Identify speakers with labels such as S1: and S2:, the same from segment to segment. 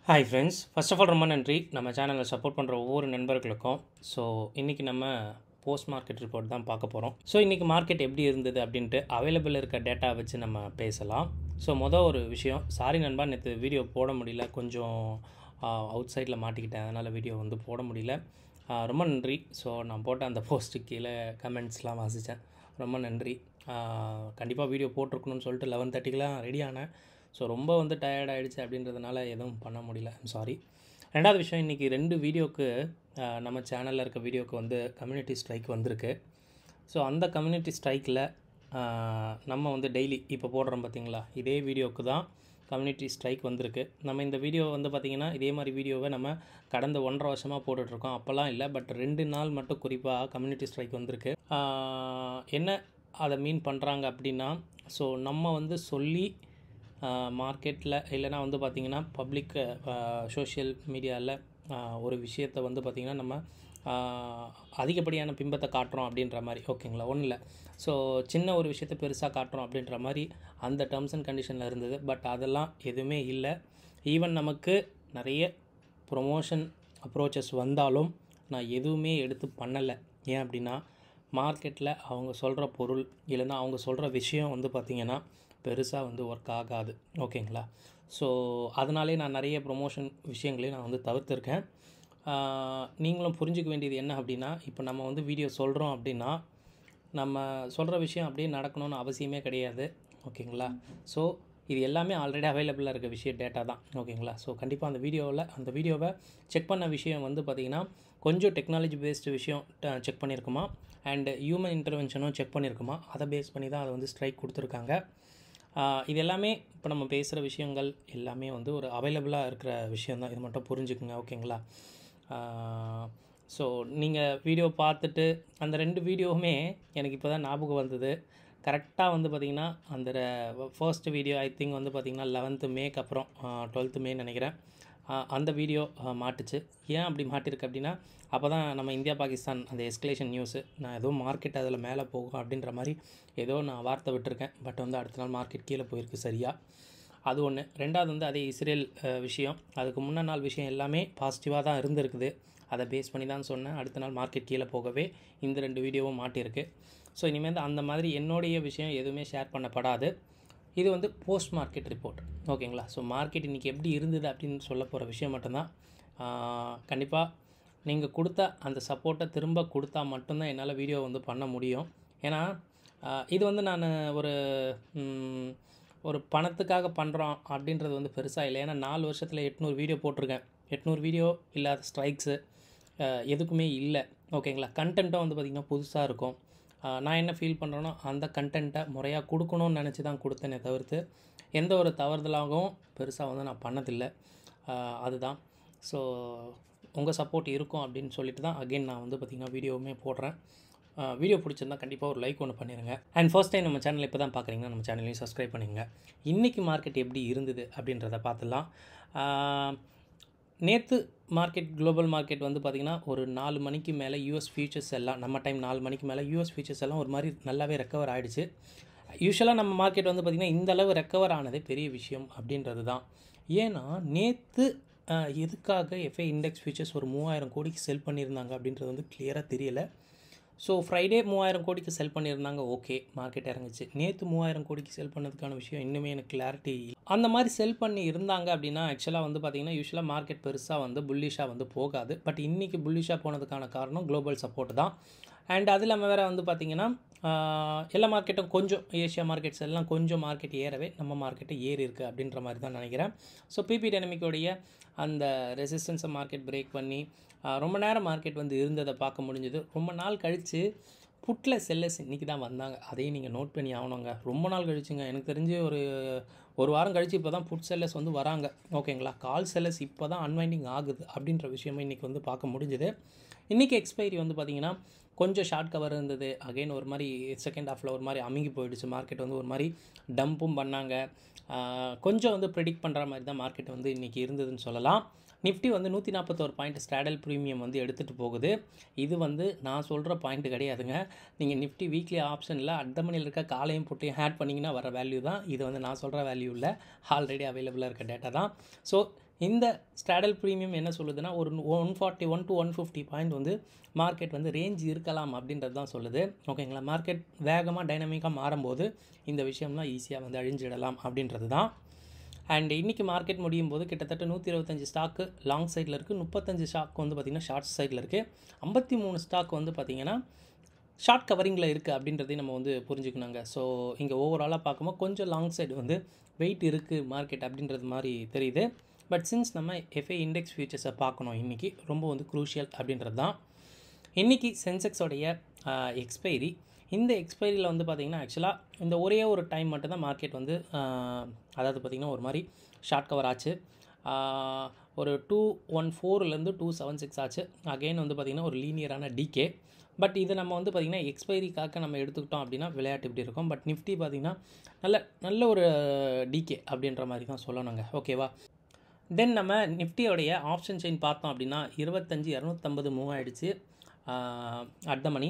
S1: Hi friends, first of all ரொம்ப நன்றி நம்ம சேனலை சப்போர்ட் பண்ணுற ஒவ்வொரு நண்பர்களுக்கும். ஸோ இன்றைக்கி நம்ம போஸ்ட் மார்க்கெட் ரிப்போர்ட் தான் பார்க்க போகிறோம். ஸோ இன்றைக்கி மார்க்கெட் எப்படி இருந்தது அப்படின்ட்டு அவைலபிள் இருக்க டேட்டா வச்சு நம்ம பேசலாம். ஸோ ஒரு விஷயம், சாரி நண்பா, நேற்று வீடியோ போட முடியல, கொஞ்சம் அவுட் சைடில் மாட்டிக்கிட்டேன், அதனால் வீடியோ போட முடியல. ரொம்ப நன்றி. ஸோ நான் போட்ட அந்த போஸ்ட்டு கீழே கமெண்ட்ஸ்லாம் வாசித்தேன், ரொம்ப நன்றி. கண்டிப்பாக வீடியோ போட்டிருக்கணும்னு சொல்லிட்டு 11:30க்கெலாம் ரெடி ஆனேன். ஸோ ரொம்ப டயர்ட் ஆகிடுச்சு அப்படின்றதுனால எதுவும் பண்ண முடியல, சாரி. ரெண்டாவது விஷயம், இன்றைக்கி 2 வீடியோவுக்கு நம்ம சேனலில் இருக்க வீடியோவுக்கு கம்யூனிட்டி ஸ்ட்ரைக் வந்திருக்கு. ஸோ அந்த கம்யூனிட்டி ஸ்ட்ரைக்கில் நம்ம டெய்லி இப்போ போடுறோம் பார்த்திங்களா, இதே வீடியோவுக்கு தான் கம்யூனிட்டி ஸ்ட்ரைக் வந்திருக்கு. நம்ம இந்த வீடியோ பார்த்திங்கன்னா இதே மாதிரி வீடியோவை நம்ம கடந்த 1.5 வருஷமாக போட்டுட்ருக்கோம். அப்போல்லாம் இல்லை, பட் 2 நாள் மட்டும் குறிப்பாக கம்யூனிட்டி ஸ்ட்ரைக் வந்திருக்கு. என்ன அதை மீன் பண்ணுறாங்க அப்படின்னா, ஸோ நம்ம சொல்லி மார்க்கெட்டில் இல்லைனா பார்த்திங்கன்னா பப்ளிக் சோஷியல் மீடியாவில் ஒரு விஷயத்தை பார்த்திங்கன்னா நம்ம அதிகப்படியான பிம்பத்தை காட்டுறோம் அப்படின்ற மாதிரி, ஓகேங்களா? ஒன்றும் இல்லை, ஸோ சின்ன ஒரு விஷயத்தை பெருசாக காட்டுறோம் அப்படின்ற மாதிரி அந்த டேர்ம்ஸ் அண்ட் கண்டிஷனில் இருந்தது. பட் அதெல்லாம் எதுவுமே இல்லை. ஈவன் நமக்கு நிறைய ப்ரொமோஷன் அப்ரோச்சஸ் வந்தாலும் நான் எதுவுமே எடுத்து பண்ணலை. ஏன் அப்படின்னா, மார்க்கெட்டில் அவங்க சொல்கிற பொருள் இல்லைன்னா அவங்க சொல்கிற விஷயம் பார்த்திங்கன்னா பெருசாக ஒர்க் ஆகாது, ஓகேங்களா? ஸோ அதனாலே நான் நிறைய ப்ரொமோஷன் விஷயங்களையும் நான் தவிர்த்துருக்கேன். நீங்களும் புரிஞ்சிக்க வேண்டியது என்ன அப்படின்னா, இப்போ நம்ம வீடியோ சொல்கிறோம் அப்படின்னா நம்ம சொல்கிற விஷயம் அப்படியே நடக்கணும்னு அவசியமே கிடையாது, ஓகேங்களா? ஸோ இது எல்லாமே ஆல்ரெடி அவைலபிளாக இருக்க டேட்டா தான், ஓகேங்களா? ஸோ கண்டிப்பாக அந்த வீடியோவை செக் பண்ண விஷயம் பார்த்திங்கன்னா கொஞ்சம் டெக்னாலஜி பேஸ்டு விஷயம் செக் பண்ணியிருக்குமா, அண்டு ஹியூமன் இன்டர்வென்ஷனும் செக் பண்ணியிருக்குமா, அதை பேஸ் பண்ணி தான் அதை ஸ்ட்ரைக் கொடுத்துருக்காங்க. இது எல்லாமே இப்போ நம்ம பேசுகிற விஷயங்கள் எல்லாமே ஒரு அவைலபிளாக இருக்கிற விஷயந்தான், இது மட்டும் புரிஞ்சுக்குங்க, ஓகேங்களா? ஸோ நீங்கள் வீடியோ பார்த்துட்டு அந்த 2 வீடியோவுமே எனக்கு இப்போ தான் ஞாபகம் வந்தது. கரெக்டாக பார்த்திங்கன்னா அந்த ஃபர்ஸ்ட் வீடியோ ஐ திங்க் பார்த்திங்கன்னா 11th மேக்கு அப்புறம் 12th மேன்னு நினைக்கிறேன், அந்த வீடியோ மாட்டுச்சு. ஏன் அப்படி மாட்டிருக்கு அப்படின்னா, அப்போ தான் நம்ம இந்தியா பாகிஸ்தான் அந்த எஸ்கலேஷன் நியூஸு, நான் ஏதோ மார்க்கெட் அதில் மேலே போகும் அப்படின்ற மாதிரி ஏதோ நான் வார்த்தை விட்டுருக்கேன். பட் அடுத்த நாள் மார்க்கெட் கீழே போயிருக்கு, சரியா? அது ஒன்று. ரெண்டாவது அதே இஸ்ரேல் விஷயம், அதுக்கு முன்ன நாள் விஷயம் எல்லாமே பாசிட்டிவாக தான் இருந்திருக்குது. அதை பேஸ் பண்ணி தான் சொன்னேன். அடுத்த நாள் மார்க்கெட் கீழே போகவே இந்த 2 வீடியோவும் மாட்டியிருக்கு. ஸோ இனிமேல் அந்த மாதிரி என்னுடைய விஷயம் எதுவுமே ஷேர் பண்ணப்படாது. இது போஸ்ட் மார்க்கெட் ரிப்போர்ட், ஓகேங்களா? ஸோ மார்க்கெட் இன்றைக்கி எப்படி இருந்தது அப்படின்னு சொல்ல போகிற விஷயம் மட்டும்தான். கண்டிப்பாக நீங்கள் கொடுத்த அந்த சப்போர்ட்டை திரும்ப கொடுத்தா மட்டும்தான் என்னால் வீடியோ பண்ண முடியும். ஏன்னா இது நான் ஒரு பணத்துக்காக பண்ணுறோம் அப்படின்றது பெருசாக இல்லை. ஏன்னா 4 வருஷத்தில் 800 வீடியோ போட்டிருக்கேன். 800 வீடியோ இல்லாத ஸ்ட்ரைக்ஸு எதுக்குமே இல்லை, ஓகேங்களா? கண்டென்ட்டும் பார்த்திங்கன்னா புதுசாக இருக்கும். நான் என்ன ஃபீல் பண்ணுறேனோ அந்த கண்டென்ட்டை முறையாக கொடுக்கணும்னு நினச்சி தான் கொடுத்தேனே தவிர்த்து எந்த ஒரு தவறுதலாகவும் பெருசாக நான் பண்ணதில்லை. அதுதான். ஸோ உங்கள் சப்போர்ட் இருக்கும் அப்படின்னு சொல்லிட்டு தான் அகெயின் நான் பார்த்திங்கன்னா வீடியோவுமே போடுறேன். வீடியோ பிடிச்சிருந்தால் கண்டிப்பாக ஒரு லைக் ஒன்று பண்ணிடுங்க. அண்ட் ஃபர்ஸ்ட் டைம் நம்ம சேனல் இப்போ தான் பார்க்குறீங்கன்னா நம்ம சேனலையும் சப்ஸ்கிரைப் பண்ணிடுங்க. இன்றைக்கி மார்க்கெட் எப்படி இருந்தது அப்படின்றத பார்த்துடலாம். நேற்று மார்க்கெட் குளோபல் மார்க்கெட் பார்த்திங்கன்னா ஒரு 4 மணிக்கு மேலே யூஎஸ் ஃபியூச்சர்ஸ் எல்லாம், நம்ம டைம் 4 மணிக்கு மேலே யூஎஸ் ஃபியூச்சர்ஸ் எல்லாம் ஒரு மாதிரி நல்லாவே ரெக்கவர் ஆகிடுச்சு. யூஸ்வலாக நம்ம மார்க்கெட் பார்த்திங்கன்னா இந்த அளவு ரெக்கவர் ஆனதே பெரிய விஷயம் அப்படின்றது தான். ஏன்னா நேற்று எதுக்காக எஃப்ஐ இண்டெக்ஸ் ஃபியூச்சர்ஸ் ஒரு 3000 கோடிக்கு செல் பண்ணியிருந்தாங்க அப்படின்றது கிளியராக தெரியலை. ஸோ ஃப்ரைடே 3000 கோடிக்கு செல் பண்ணியிருந்தாங்க, ஓகே, மார்க்கெட் இறங்குச்சு. நேற்று 3000 கோடிக்கு செல் பண்ணதுக்கான விஷயம் இன்னுமே எனக்கு கிளாரிட்டி. அந்த மாதிரி செல் பண்ணி இருந்தாங்க அப்படின்னா ஆக்சுவலாக பார்த்திங்கன்னா யூஸ்வலாக மார்க்கெட் பெருசாக புல்லிஷாக போகாது. பட் இன்றைக்கி புல்லிஷாக போனதுக்கான காரணம் குளோபல் சப்போர்ட் தான். அண்ட் அது இல்லாமல் வேறு பார்த்திங்கன்னா எல்லா மார்க்கெட்டும் கொஞ்சம் ஏஷியா மார்க்கெட்ஸ் எல்லாம் கொஞ்சம் மார்க்கெட் ஏறவே நம்ம மார்க்கெட்டு ஏறி இருக்குது அப்படின்ற மாதிரி தான் நினைக்கிறேன். ஸோ பிபி டைனமிக்கோடைய அந்த ரெசிஸ்டன்ஸை மார்க்கெட் பிரேக் பண்ணி ரொம்ப நேரம் மார்க்கெட் இருந்ததை பார்க்க முடிஞ்சது. ரொம்ப நாள் கழித்து புட்டில் செல்லர்ஸ் இன்றைக்கி தான் வந்தாங்க, அதையும் நீங்கள் நோட் பண்ணி ஆகணுங்க. ரொம்ப நாள் கழிச்சுங்க, எனக்கு தெரிஞ்சு ஒரு வாரம் கழித்து இப்போ தான் புட் செல்லர்ஸ் வராங்க, ஓகேங்களா? கால் செல்லர்ஸ் இப்போ தான் அன்வைண்டிங் ஆகுது அப்படின்ற விஷயமும் இன்றைக்கி பார்க்க முடிஞ்சுது. இன்றைக்கி எக்ஸ்பைரி பார்த்திங்கன்னா கொஞ்சம் ஷார்ட் கவர் இருந்தது. அகெயின் ஒரு மாதிரி செகண்ட் ஹாஃபில் ஒரு மாதிரி அமுங்கி போயிடுச்சு மார்க்கெட். ஒரு மாதிரி டம்பும் பண்ணாங்க. கொஞ்சம் ப்ரெடிக்ட் பண்ணுற மாதிரி தான் மார்க்கெட் இன்றைக்கி இருந்ததுன்னு சொல்லலாம். நிஃப்டி 141 பாயிண்ட் ஸ்ட்ராடல் ப்ரீமியம் எடுத்துகிட்டு போகுது. இது நான் சொல்கிற பாயிண்ட் கிடையாதுங்க. நீங்கள் நிஃப்டி வீக்லி ஆப்ஷனில் அட் மணியில் இருக்க காலையும் போட்டையும் ஆட் பண்ணிங்கன்னா வர வேல்யூ தான் இது. நான் சொல்கிற வேல்யூ இல்லை, ஆல்ரெடி அவைலபிளாக இருக்க டேட்டா தான். ஸோ இந்த ஸ்ட்ராடல் ப்ரீமியம் என்ன சொல்லுதுன்னா ஒரு 141 to 150 பாயிண்ட் வந்து மார்க்கெட் வந்து ரேஞ்ச் இருக்கலாம் அப்படின்றது தான் சொல்லுது. ஓகேங்களா, மார்க்கெட் வேகமாக டைனமிக்காக மாறும்போது இந்த விஷயம்லாம் ஈஸியாக வந்து அழிஞ்சிடலாம் அப்படின்றது தான். அண்ட் இன்றைக்கி மார்க்கெட் முடியும் போது கிட்டத்தட்ட 125 ஸ்டாக்கு லாங் சைடில் இருக்குது, 35 ஸ்டாக் வந்து பார்த்திங்கன்னா ஷார்ட் சைடில் இருக்குது, 53 ஸ்டாக் வந்து பார்த்திங்கன்னா ஷார்ட் கவரிங்கில் இருக்குது அப்படின்றதையும் நம்ம வந்து புரிஞ்சுக்கணுங்க. ஸோ இங்கே ஓவராலாக பார்க்கும்போது கொஞ்சம் லாங் சைடு வந்து வெயிட் இருக்குது மார்க்கெட் அப்படின்றது மாதிரி தெரியுது. பட் சின்ஸ் நம்ம எஃப்ஐ இண்டெக்ஸ் ஃபியூச்சர்ஸை பார்க்கணும் இன்றைக்கி ரொம்ப வந்து க்ரூஷியல் அப்படின்றது தான். இன்றைக்கி சென்செக்ஸோடைய எக்ஸ்பைரி, இந்த எக்ஸ்பைரியில் வந்து பார்த்திங்கன்னா ஆக்சுவலாக இந்த ஒரே ஒரு டைம் மட்டும்தான் மார்க்கெட் வந்து அதாவது பார்த்திங்கன்னா ஒரு மாதிரி ஷார்ட் கவர் ஆச்சு. ஒரு 214 276 ஆச்சு. அகெயின் வந்து பார்த்திங்கன்னா ஒரு லீனியரான டிகே. பட் இதை நம்ம வந்து பார்த்திங்கன்னா எக்ஸ்பைரிக்காக நம்ம எடுத்துக்கிட்டோம் அப்படின்னா விளையாட்டு இப்படி இருக்கும். பட் நிஃப்டி பார்த்திங்கன்னா நல்ல ஒரு டிகே அப்படின்ற மாதிரி தான் சொல்லணுங்க. ஓகேவா, தென் நம்ம நிஃப்டியோடைய ஆப்ஷன் செயின் பார்த்தோம் அப்படின்னா 25,250 மூவ் ஆகிடுச்சு அட் த மணி.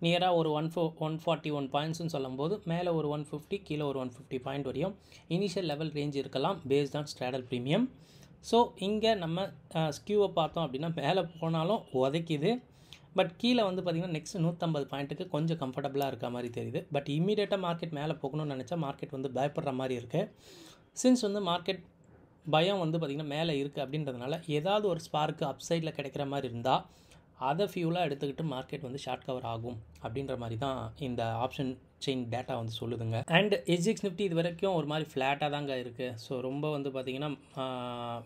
S1: நியராக ஒரு 141 பாயிண்ட்ஸ்னு சொல்லும்போது மேலே ஒரு 150, கீழே ஒரு 150 பாயிண்ட் வரையும் இனிஷியல் லெவல் ரேஞ்ச் இருக்கலாம் பேஸ்ட் ஆன் ஸ்ட்ராடல் ப்ரீமியம். ஸோ இங்கே நம்ம ஸ்கியூவை பார்த்தோம் அப்படின்னா மேலே போனாலும் உதைக்குது. பட் கீழே வந்து பார்த்திங்கன்னா நெக்ஸ்ட் 150 பாயிண்ட்டுக்கு கொஞ்சம் கம்ஃபர்டபுளாக இருக்க மாதிரி தெரியுது. பட் இம்மீடியட்டாக மார்க்கெட் மேலே போகணும்னு நினச்சா மார்க்கெட் வந்து பயப்படுற மாதிரி இருக்குது. சின்ஸ் வந்து மார்க்கெட் பயம் வந்து பார்த்திங்கன்னா மேலே இருக்குது அப்படின்றதுனால ஏதாவது ஒரு ஸ்பார்க்கு அப்சைடில் கிடைக்கிற மாதிரி இருந்தால் அதை ஃபியூலாக எடுத்துக்கிட்டு மார்க்கெட் வந்து ஷார்ட் கவர் ஆகும் அப்படின்ற மாதிரி தான் இந்த ஆப்ஷன் செயின் டேட்டா வந்து சொல்லுதுங்க. அண்ட் எஸ்ஜிஎக்ஸ் நிஃப்டி இது வரைக்கும் ஒரு மாதிரி ஃப்ளாட்டாக தாங்க இருக்குது. ஸோ ரொம்ப வந்து பார்த்திங்கன்னா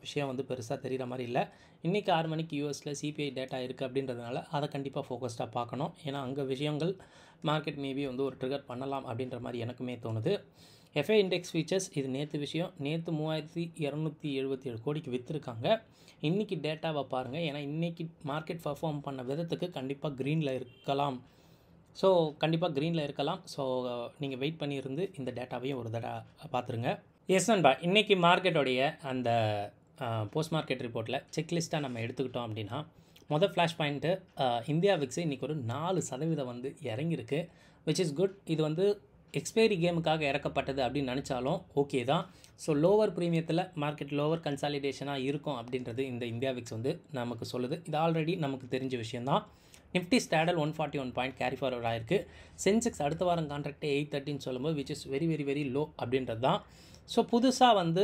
S1: விஷயம் வந்து பெருசாக தெரிகிற மாதிரி இல்லை. இன்றைக்கி 6 மணிக்கு யூஎஸில் சிபிஐ டேட்டா இருக்குது அப்படின்றதுனால அதை கண்டிப்பாக ஃபோக்கஸ்டாக பார்க்கணும். ஏன்னா அங்கே விஷயங்கள் மார்க்கெட் மேபி வந்து ஒரு ட்ரிகர் பண்ணலாம் அப்படின்ற மாதிரி எனக்குமே தோணுது. எஃப்ஐ இண்டெக்ஸ் ஃபீச்சர்ஸ் இது நேற்று விஷயம். நேற்று 3,277 கோடிக்கு விற்றுருக்காங்க. இன்றைக்கி டேட்டாவை பாருங்கள். ஏன்னா இன்றைக்கி மார்க்கெட் பர்ஃபார்ம் பண்ண விதத்துக்கு கண்டிப்பாக க்ரீனில் இருக்கலாம். ஸோ கண்டிப்பாக க்ரீனில் இருக்கலாம். ஸோ நீங்கள் வெயிட் பண்ணியிருந்து இந்த டேட்டாவையும் ஒரு தடவை பார்த்துருங்க. எஸ் நண்பா, இன்றைக்கி மார்க்கெட்டோடைய அந்த போஸ்ட் மார்க்கெட் ரிப்போர்ட்டில் செக்லிஸ்ட்டாக நம்ம எடுத்துக்கிட்டோம் அப்படின்னா மொதல் ஃப்ளாஷ் பாயிண்ட்டு இந்தியா விக்ஸ் இன்றைக்கி ஒரு 4% வந்து இறங்கியிருக்கு, விச் இஸ் குட். இது வந்து எக்ஸ்பைரி கேமுக்காக இறக்கப்பட்டது அப்படின்னு நினச்சாலும் ஓகே தான். ஸோ லோவர் ப்ரீமியத்தில் மார்க்கெட் லோவர் கன்சாலிடேஷனாக இருக்கும் அப்படின்றது இந்த இந்தியா விக்ஸ் வந்து நமக்கு சொல்லுது. இது ஆல்ரெடி நமக்கு தெரிஞ்ச விஷயந்தான். Nifty Stradale 141 point carry forward ஆயிருக்கு. சென்செக்ஸ் அடுத்த வாரம் கான்ட்ராக்டே 830 சொல்லும்போது which is very very very low அப்படின்றது தான். ஸோ புதுசாக வந்து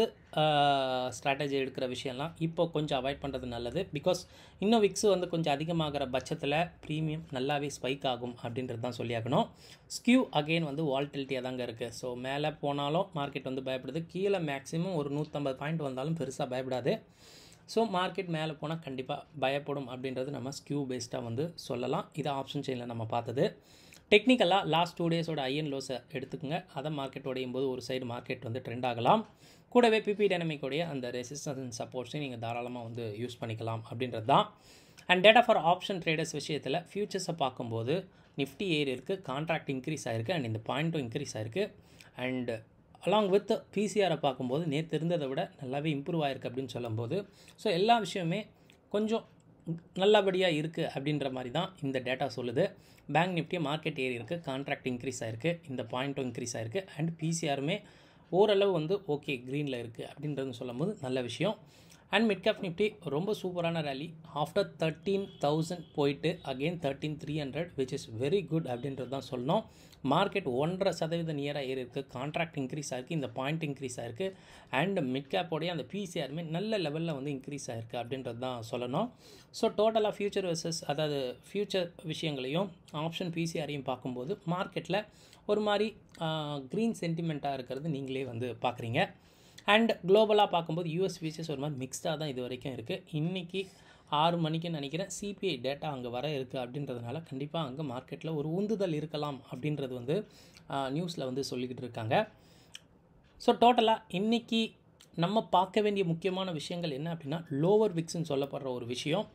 S1: ஸ்ட்ராட்டஜி எடுக்கிற விஷயம்லாம் இப்போ கொஞ்சம் அவாய்ட் பண்ணுறது நல்லது. பிகாஸ் இன்னும் விக்ஸ் வந்து கொஞ்சம் அதிகமாகிற பட்சத்தில் ப்ரீமியம் நல்லாவே ஸ்பைக் ஆகும் அப்படின்றது தான் சொல்லியாகணும். ஸ்கியூ அகெயின் வந்து வால்டிலிட்டியாக தாங்க இருக்குது. ஸோ மேலே போனாலும் மார்க்கெட் வந்து பயப்படுது, கீழே மேக்ஸிமம் ஒரு 150 பாயிண்ட் வந்தாலும் பெருசாக பயப்படாது. ஸோ மார்க்கெட் மேலே போனால் கண்டிப்பாக பயப்படும் அப்படின்றது நம்ம ஸ்கியூ பேஸ்டாக வந்து சொல்லலாம். இது ஆப்ஷன் செயினில் நம்ம பார்த்தது. டெக்னிக்கலாக லாஸ்ட் 2 டேஸோட ஐஎன் லோஸை எடுத்துக்கோங்க. அதை மார்க்கெட் உடையும் போது ஒரு சைடு மார்க்கெட் வந்து ட்ரெண்ட் ஆகலாம். கூடவே பிபி டைனமிக்கோடைய அந்த ரெசிஸ்டன்ஸ் அண்ட் சப்போர்ட்ஸையும் நீங்கள் தாராளமாக வந்து யூஸ் பண்ணிக்கலாம் அப்படின்றது தான். And data for option traders விஷயத்தில் ஃபியூச்சர்ஸை பார்க்கும்போது நிஃப்டி ஏறி இருக்குது, கான்ட்ராக்ட் இன்க்ரீஸ் ஆகிருக்கு, அண்ட் இந்த பாயிண்ட்டும் இன்க்ரீஸ் ஆகிருக்கு. அண்ட் அலாங் வித் பிசிஆரை பார்க்கும்போது நேற்று இருந்ததை விட நல்லாவே இம்ப்ரூவ் ஆகிருக்கு அப்படின்னு சொல்லும்போது ஸோ எல்லா விஷயமே கொஞ்சம் நல்லபடியாக இருக்குது அப்படின்ற மாதிரி தான் இந்த டேட்டா சொல்லுது. பேங்க் நிஃப்டியை மார்க்கெட் ஏறி இருக்குது, கான்ட்ராக்ட் இன்க்ரீஸ் ஆகிருக்கு, இந்த பாயிண்ட்டும் இன்க்ரீஸ் ஆகிருக்கு, அண்ட் பிசிஆருமே ஓரளவு வந்து ஓகே க்ரீனில் இருக்குது அப்படின்றது சொல்லும்போது நல்ல விஷயம். அண்ட் மிட் கேப் நிஃப்டி ரொம்ப சூப்பரான ரேலி. ஆஃப்டர் 13,000 போயிட்டு again 13,300 which is very good அப்படின்றது தான் சொல்லணும். மார்க்கெட் 1.5% நியராக ஏறி இருக்குது, கான்ட்ராக்ட் இன்க்ரீஸ் ஆகிருக்கு, இந்த பாயிண்ட் இன்க்ரீஸ் ஆகிருக்கு, அண்ட் மிட் கேப்போடைய அந்த பிசிஆருமே நல்ல லெவலில் வந்து இன்க்ரீஸ் ஆகிருக்கு அப்படின்றது தான் சொல்லணும். ஸோ டோட்டலாக ஃபியூச்சர் வெர்சஸ் அதாவது ஃபியூச்சர் விஷயங்களையும் ஆப்ஷன் பிசிஆரையும் பார்க்கும்போது மார்க்கெட்டில் ஒரு மாதிரி க்ரீன் சென்டிமெண்ட்டாக இருக்கிறது நீங்களே வந்து பார்க்குறீங்க. அண்ட் குளோபலாக பார்க்கும்போது யூஎஸ் ஃபியூச்சர்ஸ் ஒரு மாதிரி மிக்ஸ்டாக தான் இது வரைக்கும் இருக்குது. இன்றைக்கி 6 மணிக்குன்னு நினைக்கிறேன் சிபிஐ டேட்டா அங்கே வர இருக்குது அப்படின்றதுனால கண்டிப்பாக அங்கே மார்க்கெட்டில் ஒரு உந்துதல் இருக்கலாம் அப்படின்றது வந்து நியூஸில் வந்து சொல்லிக்கிட்டு இருக்காங்க. ஸோ டோட்டலாக இன்றைக்கி நம்ம பார்க்க வேண்டிய முக்கியமான விஷயங்கள் என்ன அப்படின்னா லோவர் விக்ஸ்ன்னு சொல்லப்படுற ஒரு விஷயம்.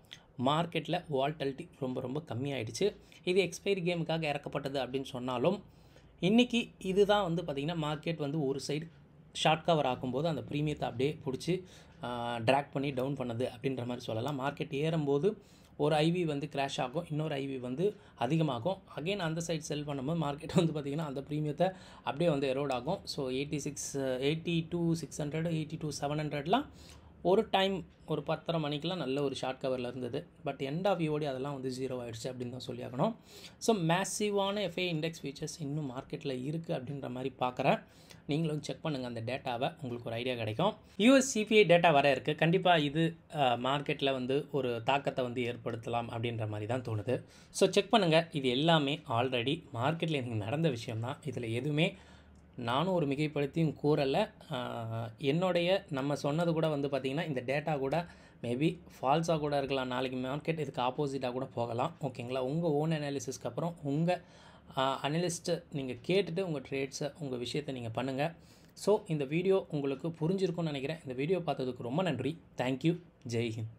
S1: மார்க்கெட்டில் வால்டிலிட்டி ரொம்ப ரொம்ப கம்மியாயிடுச்சு. இது எக்ஸ்பைரி கேமுக்காக இறக்கப்பட்டது அப்படின்னு சொன்னாலும் இன்றைக்கி இதுதான் வந்து பார்த்திங்கன்னா மார்க்கெட் வந்து ஒரு சைடு ஷார்ட் கவர் ஆகும்போது அந்த ப்ரீமியத்தை அப்படியே பிடிச்சி ட்ராக் பண்ணி டவுன் பண்ணுது அப்படின்ற மாதிரி சொல்லலாம். மார்க்கெட் ஏறும்போது ஒரு ஐவி வந்து கிராஷ் ஆகும், இன்னொரு ஐவி வந்து அதிகமாகும். அகெயின் அந்த சைட் செல் பண்ணும்போது மார்க்கெட் வந்து பார்த்திங்கன்னா அந்த ப்ரீமியத்தை அப்படியே வந்து எரோட் ஆகும். ஸோ 82,600 82,700லாம் ஒரு டைம் ஒரு 10:30 மணிக்கெலாம் நல்ல ஒரு ஷார்ட் கவரில் இருந்தது. பட் எண்ட் ஆஃப் ஈஓடி அதெல்லாம் வந்து 0 ஆகிடுச்சு அப்படின்னு தான் சொல்லியாகணும். ஸோ மேசிவான எஃப்ஐ இண்டெக்ஸ் ஃபியூச்சர்ஸ் இன்னும் மார்க்கெட்டில் இருக்குது அப்படின்ற மாதிரி பார்க்குறேன். நீங்களும் செக் பண்ணுங்கள் அந்த டேட்டாவை, உங்களுக்கு ஒரு ஐடியா கிடைக்கும். யூஎஸ் சிபிஐ டேட்டா வர இருக்குது. கண்டிப்பாக இது மார்க்கெட்டில் வந்து ஒரு தாக்கத்தை வந்து ஏற்படுத்தலாம் அப்படின்ற மாதிரி தான் தோணுது. ஸோ செக் பண்ணுங்கள். இது எல்லாமே ஆல்ரெடி மார்க்கெட்டில் எனக்கு நடந்த விஷயம்தான். இதில் எதுவுமே நானும் ஒரு மிகைப்படுத்தியும் கூறலை. என்னுடைய நம்ம சொன்னது கூட வந்து பார்த்திங்கன்னா இந்த டேட்டா கூட மேபி ஃபால்ஸாக கூட இருக்கலாம். நாளைக்கு மார்க்கெட் இதுக்கு ஆப்போசிட்டாக கூட போகலாம். ஓகேங்களா? உங்கள் ஓன் அனாலிசிஸ்க்கு அப்புறம் உங்கள் அனலிஸ்ட்டை நீங்கள் கேட்டுட்டு உங்கள் ட்ரேட்ஸை உங்கள் விஷயத்தை நீங்கள் பண்ணுங்கள். ஸோ இந்த வீடியோ உங்களுக்கு புரிஞ்சிருக்கும்னு நினைக்கிறேன். இந்த வீடியோ பார்த்ததுக்கு ரொம்ப நன்றி. தேங்க்யூ. ஜெய்ஹிந்த்.